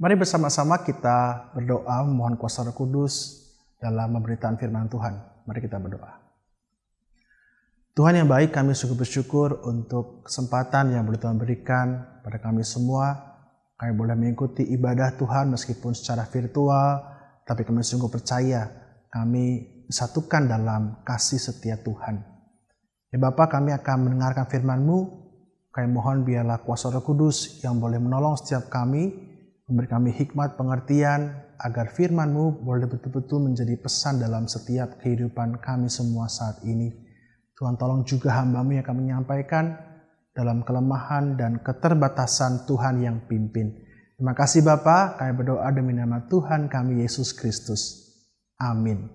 Mari bersama-sama kita berdoa memohon kuasa Roh Kudus dalam pemberitaan firman Tuhan. Mari kita berdoa. Tuhan yang baik, kami sungguh bersyukur untuk kesempatan yang boleh Tuhan berikan pada kami semua. Kami boleh mengikuti ibadah Tuhan meskipun secara virtual, tapi kami sungguh percaya kami disatukan dalam kasih setia Tuhan. Ya Bapa, kami akan mendengarkan firman-Mu. Kami mohon biarlah kuasa Roh Kudus yang boleh menolong setiap kami, memberi kami hikmat pengertian, agar firman-Mu boleh betul-betul menjadi pesan dalam setiap kehidupan kami semua saat ini. Tuhan, tolong juga hamba-Mu yang akan menyampaikan dalam kelemahan dan keterbatasan Tuhan yang pimpin. Terima kasih Bapa, kami berdoa demi nama Tuhan kami Yesus Kristus. Amin.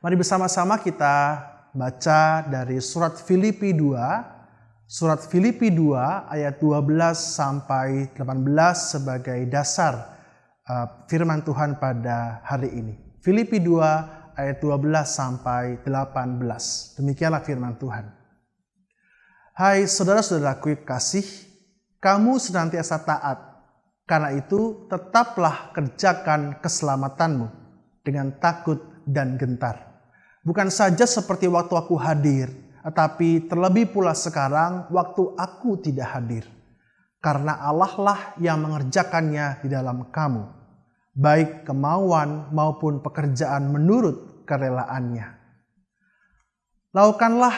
Mari bersama-sama kita baca dari surat Filipi 2, surat Filipi 2 ayat 12 sampai 18 sebagai dasar firman Tuhan pada hari ini. Filipi 2 ayat 12 sampai 18. Demikianlah firman Tuhan. Hai saudara-saudaraku kasih, kamu senantiasa taat. Karena itu tetaplah kerjakan keselamatanmu dengan takut dan gentar. Bukan saja seperti waktu aku hadir, tetapi terlebih pula sekarang waktu aku tidak hadir. Karena Allah lah yang mengerjakannya di dalam kamu, baik kemauan maupun pekerjaan menurut kerelaannya. Lakukanlah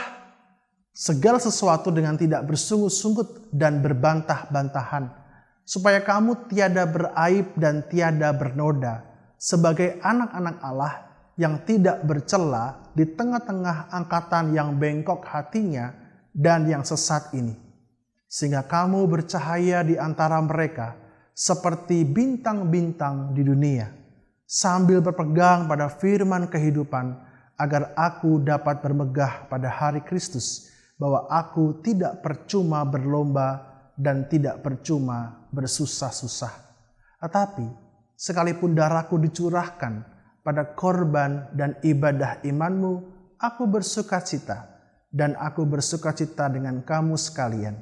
segala sesuatu dengan tidak bersungut-sungut dan berbantah-bantahan, supaya kamu tiada beraib dan tiada bernoda, sebagai anak-anak Allah yang tidak bercela di tengah-tengah angkatan yang bengkok hatinya dan yang sesat ini. Sehingga kamu bercahaya di antara mereka seperti bintang-bintang di dunia, sambil berpegang pada firman kehidupan, agar aku dapat bermegah pada hari Kristus, bahwa aku tidak percuma berlomba dan tidak percuma bersusah-susah. Tetapi sekalipun darahku dicurahkan pada korban dan ibadah imanmu, aku bersukacita, dan aku bersukacita dengan kamu sekalian.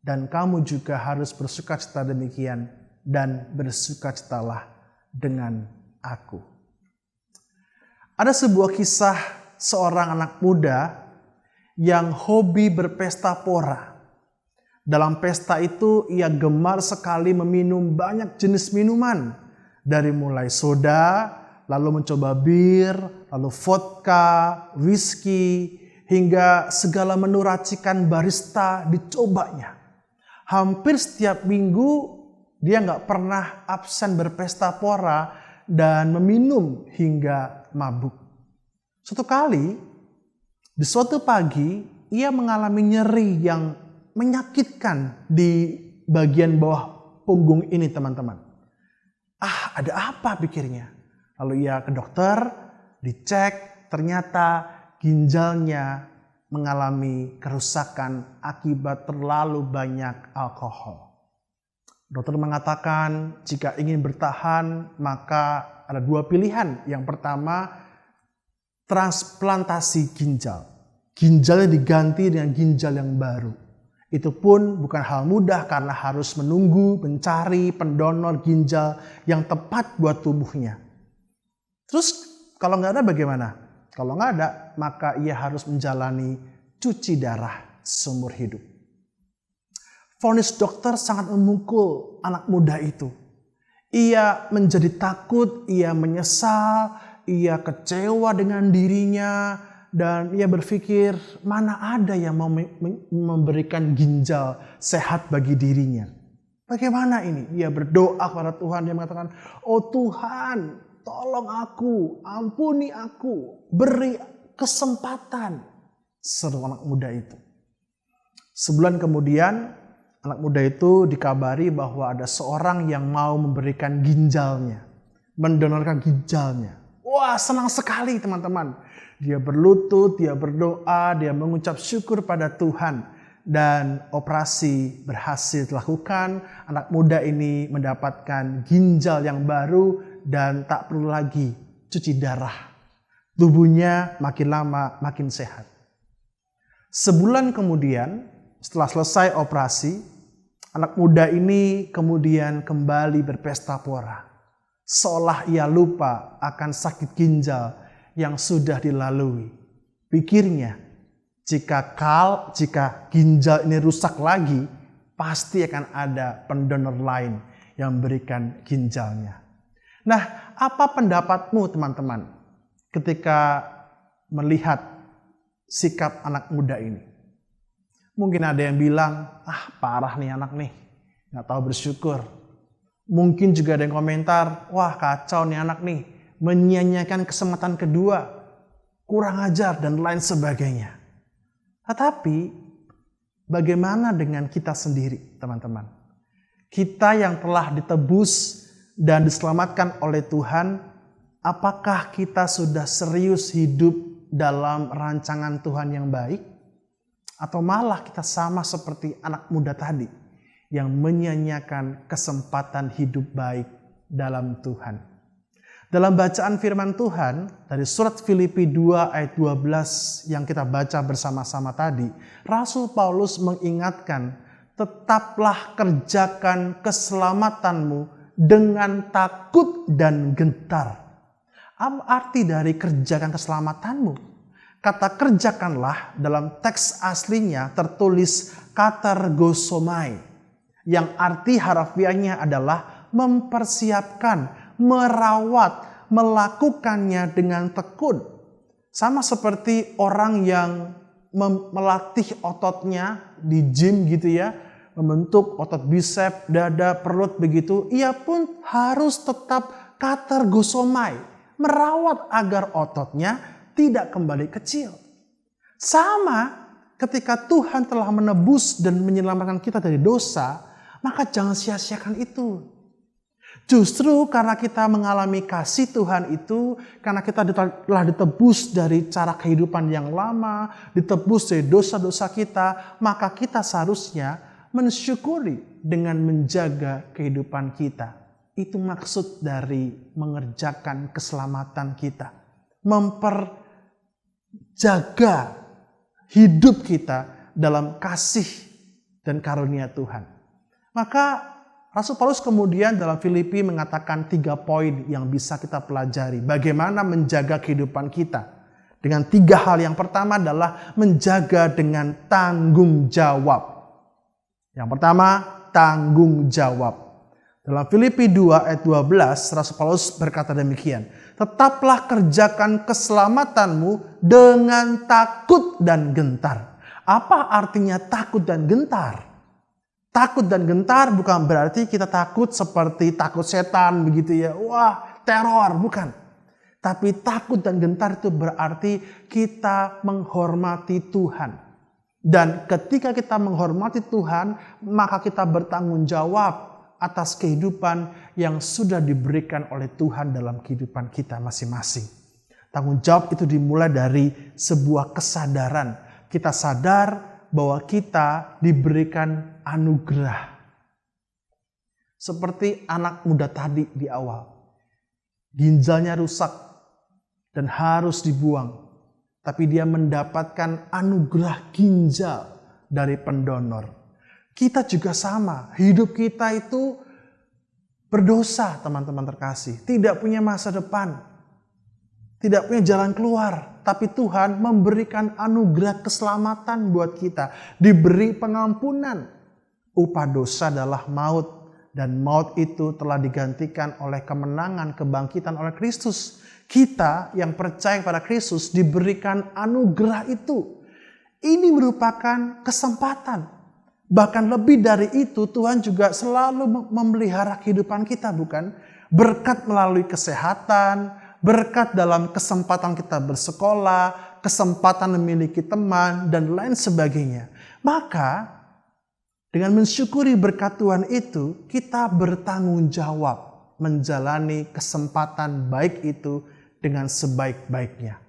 Dan kamu juga harus bersukacita demikian, dan bersukacitalah dengan aku. Ada sebuah kisah seorang anak muda yang hobi berpesta pora. Dalam pesta itu ia gemar sekali meminum banyak jenis minuman, dari mulai soda, lalu mencoba bir, lalu vodka, whisky, hingga segala menu racikan barista dicobanya. Hampir setiap minggu dia nggak pernah absen berpesta pora dan meminum hingga mabuk. Suatu kali, di suatu pagi, ia mengalami nyeri yang menyakitkan di bagian bawah punggung ini, teman-teman. Ada apa pikirnya? Lalu ia ke dokter, dicek, ternyata ginjalnya mengalami kerusakan akibat terlalu banyak alkohol. Dokter mengatakan jika ingin bertahan maka ada dua pilihan. Yang pertama, transplantasi ginjal. Ginjalnya diganti dengan ginjal yang baru. Itu pun bukan hal mudah karena harus menunggu mencari pendonor ginjal yang tepat buat tubuhnya. Terus kalau nggak ada bagaimana? Kalau nggak ada, maka ia harus menjalani cuci darah seumur hidup. Vonis dokter sangat memukul anak muda itu. Ia menjadi takut, ia menyesal, ia kecewa dengan dirinya, dan ia berpikir mana ada yang mau memberikan ginjal sehat bagi dirinya. Bagaimana ini? Ia berdoa kepada Tuhan, dia mengatakan, "Oh Tuhan, tolong aku, ampuni aku, beri kesempatan." Seru anak muda itu. Sebulan kemudian, anak muda itu dikabari bahwa ada seorang yang mau memberikan ginjalnya, mendonorkan ginjalnya. Wah, senang sekali teman-teman. Dia berlutut, dia berdoa, dia mengucap syukur pada Tuhan. Dan operasi berhasil dilakukan. Anak muda ini mendapatkan ginjal yang baru dan tak perlu lagi cuci darah. Tubuhnya makin lama makin sehat. Sebulan kemudian, setelah selesai operasi, Anak muda ini kemudian kembali berpesta pora, seolah ia lupa akan sakit ginjal yang sudah dilalui. Pikirnya, jika ginjal ini rusak lagi, pasti akan ada pendonor lain yang memberikan ginjalnya. Nah, apa pendapatmu teman-teman ketika melihat sikap anak muda ini? Mungkin ada yang bilang, parah nih anak nih, gak tahu bersyukur. Mungkin juga ada yang komentar, wah kacau nih anak nih, menyia-nyiakan kesempatan kedua, kurang ajar dan lain sebagainya. Tetapi bagaimana dengan kita sendiri teman-teman? Kita yang telah ditebus dan diselamatkan oleh Tuhan, apakah kita sudah serius hidup dalam rancangan Tuhan yang baik? Atau malah kita sama seperti anak muda tadi yang menyia-nyiakan kesempatan hidup baik dalam Tuhan? Dalam bacaan firman Tuhan dari surat Filipi 2 ayat 12 yang kita baca bersama-sama tadi, Rasul Paulus mengingatkan, tetaplah kerjakan keselamatanmu dengan takut dan gentar. Apa arti dari kerjakan keselamatanmu? Kata kerjakanlah dalam teks aslinya tertulis katargosomai, yang arti harfiahnya adalah mempersiapkan, merawat, melakukannya dengan tekun. Sama seperti orang yang melatih ototnya di gym gitu ya, membentuk otot bisep, dada, perut begitu, ia pun harus tetap katargosomai, merawat agar ototnya tidak kembali kecil. Sama ketika Tuhan telah menebus dan menyelamatkan kita dari dosa, maka jangan sia-siakan itu. Justru karena kita mengalami kasih Tuhan itu, karena kita telah ditebus dari cara kehidupan yang lama, ditebus dari dosa-dosa kita, maka kita seharusnya mensyukuri dengan menjaga kehidupan kita. Itu maksud dari mengerjakan keselamatan kita. Jaga hidup kita dalam kasih dan karunia Tuhan. Maka Rasul Paulus kemudian dalam Filipi mengatakan 3 poin yang bisa kita pelajari. Bagaimana menjaga kehidupan kita. Dengan 3 hal. Yang pertama adalah menjaga dengan tanggung jawab. Yang pertama, tanggung jawab. Dalam Filipi 2 ayat 12, Rasul Paulus berkata demikian. Tetaplah kerjakan keselamatanmu dengan takut dan gentar. Apa artinya takut dan gentar? Takut dan gentar bukan berarti kita takut seperti takut setan begitu ya. Wah, teror, bukan. Tapi takut dan gentar itu berarti kita menghormati Tuhan. Dan ketika kita menghormati Tuhan, maka kita bertanggung jawab atas kehidupan yang sudah diberikan oleh Tuhan dalam kehidupan kita masing-masing. Tanggung jawab itu dimulai dari sebuah kesadaran. Kita sadar bahwa kita diberikan anugerah. Seperti anak muda tadi di awal. Ginjalnya rusak dan harus dibuang. Tapi dia mendapatkan anugerah ginjal dari pendonor. Kita juga sama, hidup kita itu berdosa teman-teman terkasih. Tidak punya masa depan, tidak punya jalan keluar. Tapi Tuhan memberikan anugerah keselamatan buat kita. Diberi pengampunan. Upah dosa adalah maut. Dan maut itu telah digantikan oleh kemenangan, kebangkitan oleh Kristus. Kita yang percaya pada Kristus diberikan anugerah itu. Ini merupakan kesempatan. Bahkan lebih dari itu, Tuhan juga selalu memelihara kehidupan kita, bukan? Berkat melalui kesehatan, berkat dalam kesempatan kita bersekolah, kesempatan memiliki teman, dan lain sebagainya. Maka, dengan mensyukuri berkat Tuhan itu, kita bertanggung jawab menjalani kesempatan baik itu dengan sebaik-baiknya.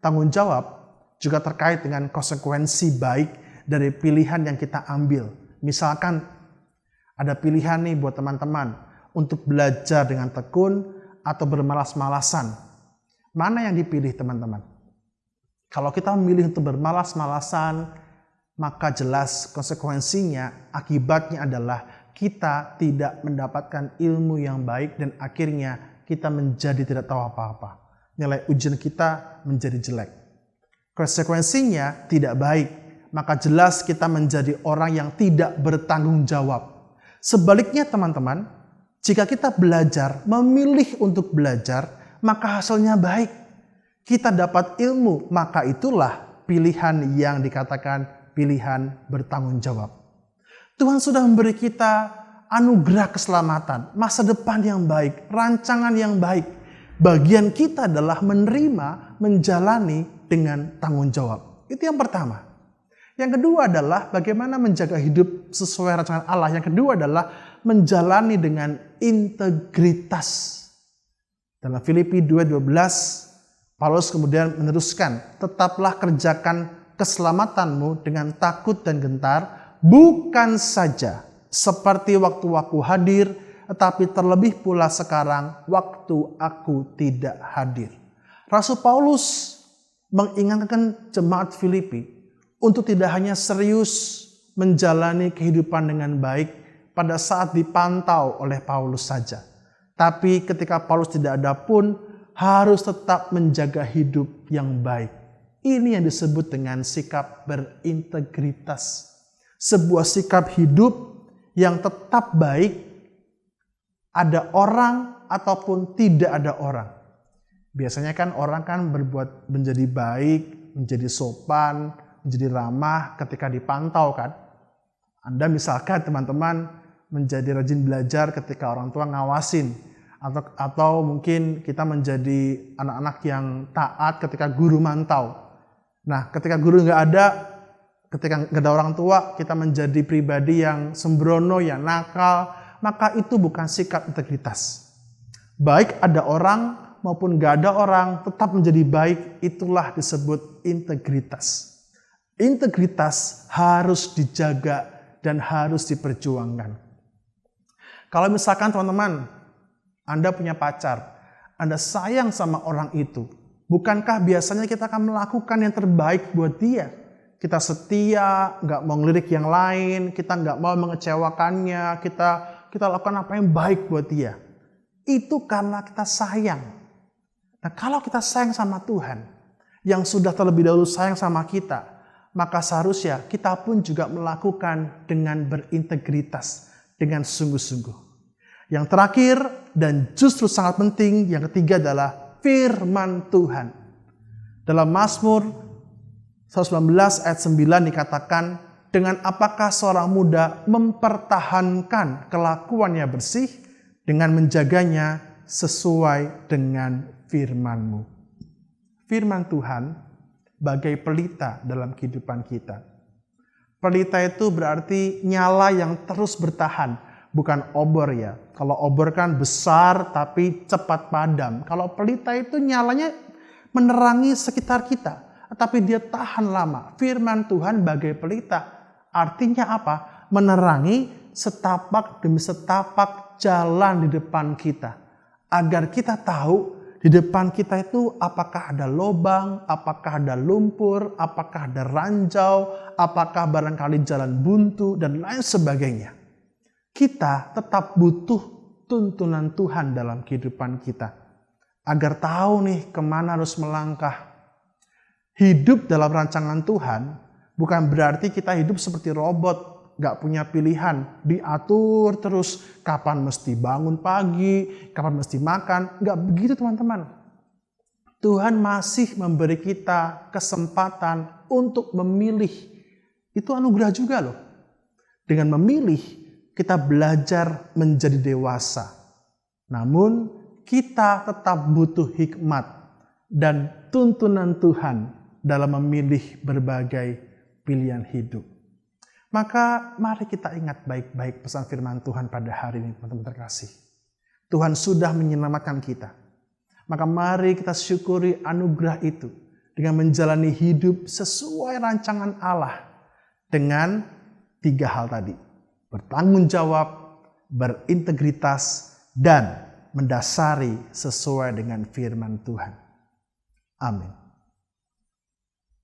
Tanggung jawab juga terkait dengan konsekuensi baik dari pilihan yang kita ambil. Misalkan ada pilihan nih buat teman-teman untuk belajar dengan tekun atau bermalas-malasan. Mana yang dipilih teman-teman? Kalau kita memilih untuk bermalas-malasan, maka jelas konsekuensinya, akibatnya adalah kita tidak mendapatkan ilmu yang baik dan akhirnya kita menjadi tidak tahu apa-apa. Nilai ujian kita menjadi jelek. Konsekuensinya tidak baik, maka jelas kita menjadi orang yang tidak bertanggung jawab. Sebaliknya teman-teman, jika kita belajar, memilih untuk belajar, maka hasilnya baik. Kita dapat ilmu, maka itulah pilihan yang dikatakan pilihan bertanggung jawab. Tuhan sudah memberi kita anugerah keselamatan, masa depan yang baik, rancangan yang baik. Bagian kita adalah menerima, menjalani dengan tanggung jawab. Itu yang pertama. Yang kedua adalah bagaimana menjaga hidup sesuai rancangan Allah. Yang kedua adalah menjalani dengan integritas. Dalam Filipi 2:12, Paulus kemudian meneruskan, tetaplah kerjakan keselamatanmu dengan takut dan gentar, bukan saja seperti waktu aku hadir, tetapi terlebih pula sekarang waktu aku tidak hadir. Rasul Paulus mengingatkan jemaat Filipi untuk tidak hanya serius menjalani kehidupan dengan baik pada saat dipantau oleh Paulus saja. Tapi ketika Paulus tidak ada pun harus tetap menjaga hidup yang baik. Ini yang disebut dengan sikap berintegritas. Sebuah sikap hidup yang tetap baik, ada orang ataupun tidak ada orang. Biasanya kan orang kan berbuat menjadi baik, menjadi sopan, menjadi ramah ketika dipantau kan. Anda misalkan teman-teman menjadi rajin belajar ketika orang tua ngawasin. Atau mungkin kita menjadi anak-anak yang taat ketika guru mantau. Nah ketika guru nggak ada, ketika nggak ada orang tua, kita menjadi pribadi yang sembrono, yang nakal, maka itu bukan sikap integritas. Baik ada orang maupun gak ada orang, tetap menjadi baik, itulah disebut integritas. Integritas harus dijaga dan harus diperjuangkan. Kalau misalkan teman-teman, Anda punya pacar, Anda sayang sama orang itu, bukankah biasanya kita akan melakukan yang terbaik buat dia? Kita setia, gak mau ngelirik yang lain, kita gak mau mengecewakannya, kita lakukan apa yang baik buat dia. Itu karena kita sayang. Nah kalau kita sayang sama Tuhan, yang sudah terlebih dahulu sayang sama kita, maka seharusnya kita pun juga melakukan dengan berintegritas, dengan sungguh-sungguh. Yang terakhir dan justru sangat penting, yang ketiga adalah firman Tuhan. Dalam Mazmur 119 ayat 9 dikatakan, dengan apakah seorang muda mempertahankan kelakuannya bersih dengan menjaganya sesuai dengan firman-Mu. Firman Tuhan bagai pelita dalam kehidupan kita. Pelita itu berarti nyala yang terus bertahan, bukan obor ya. Kalau obor kan besar tapi cepat padam. Kalau pelita itu nyalanya menerangi sekitar kita, tapi dia tahan lama. Firman Tuhan bagai pelita. Artinya apa? Menerangi setapak demi setapak jalan di depan kita. Agar kita tahu di depan kita itu apakah ada lubang, apakah ada lumpur, apakah ada ranjau, apakah barangkali jalan buntu, dan lain sebagainya. Kita tetap butuh tuntunan Tuhan dalam kehidupan kita. Agar tahu nih kemana harus melangkah. Hidup dalam rancangan Tuhan bukan berarti kita hidup seperti robot, gak punya pilihan, diatur terus kapan mesti bangun pagi, kapan mesti makan. Gak begitu teman-teman. Tuhan masih memberi kita kesempatan untuk memilih. Itu anugerah juga loh. Dengan memilih, kita belajar menjadi dewasa. Namun, kita tetap butuh hikmat dan tuntunan Tuhan dalam memilih berbagai pilihan hidup. Maka mari kita ingat baik-baik pesan firman Tuhan pada hari ini, teman-teman terkasih. Tuhan sudah menyelamatkan kita. Maka mari kita syukuri anugerah itu dengan menjalani hidup sesuai rancangan Allah dengan 3 hal tadi. Bertanggung jawab, berintegritas, dan mendasari sesuai dengan firman Tuhan. Amin.